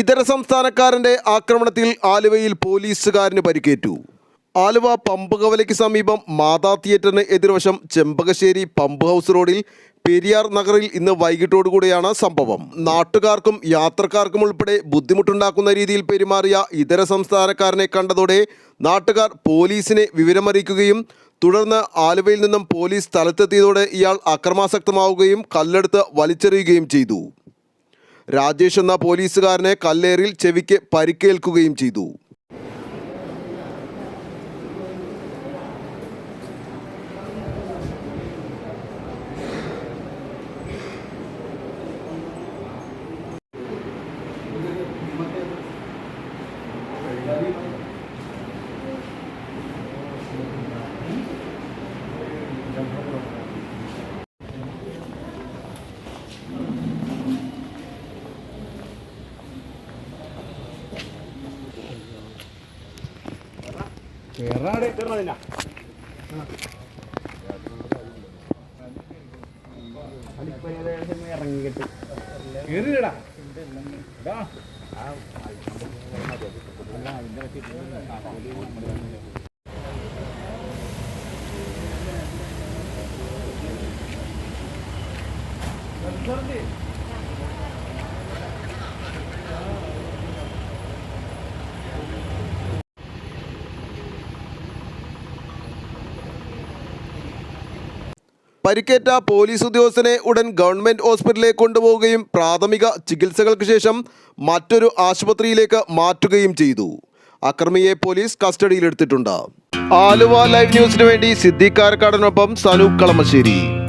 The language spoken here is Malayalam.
ഇതര സംസ്ഥാനക്കാരന്റെ ആക്രമണത്തിൽ ആലുവയിൽ പോലീസുകാരന് പരിക്കേറ്റു. ആലുവ പമ്പ് കവലയ്ക്ക് സമീപം മാതാ തിയേറ്ററിന് എതിർവശം ചെമ്പകശ്ശേരി പമ്പ് ഹൗസ് റോഡിൽ പെരിയാർ നഗറിൽ ഇന്ന് വൈകിട്ടോടുകൂടിയാണ് സംഭവം. നാട്ടുകാർക്കും യാത്രക്കാർക്കും ഉൾപ്പെടെ ബുദ്ധിമുട്ടുണ്ടാക്കുന്ന രീതിയിൽ പെരുമാറിയ ഇതര സംസ്ഥാനക്കാരനെ കണ്ടതോടെ നാട്ടുകാർ പോലീസിനെ വിവരമറിയിക്കുകയും തുടർന്ന് ആലുവയിൽ നിന്നും പോലീസ് സ്ഥലത്തെത്തിയതോടെ ഇയാൾ അക്രമാസക്തമാവുകയും കല്ലെടുത്ത് വലിച്ചെറിയുകയും ചെയ്തു. രാജേഷ് എന്ന പോലീസുകാരനെ കല്ലേറിൽ ചെവിക്ക് പരിക്കേൽക്കുകയും ചെയ്തു. ഇറങ്ങിട്ട് പരിക്കേറ്റ പോലീസ് ഉദ്യോഗസ്ഥനെ ഉടൻ ഗവൺമെൻറ് ഹോസ്പിറ്റലിലേക്ക് കൊണ്ടുപോവുകയും പ്രാഥമിക ചികിത്സകൾക്ക് ശേഷം മറ്റൊരു ആശുപത്രിയിലേക്ക് മാറ്റുകയും ചെയ്തു. അക്രമിയെ പോലീസ് കസ്റ്റഡിയിലെടുത്തിട്ടുണ്ട്. ആലുവ ലൈവ് ന്യൂസിനു വേണ്ടി സിദ്ദീഖ് കാരക്കാടിനൊപ്പം സനു കളമശ്ശേരി.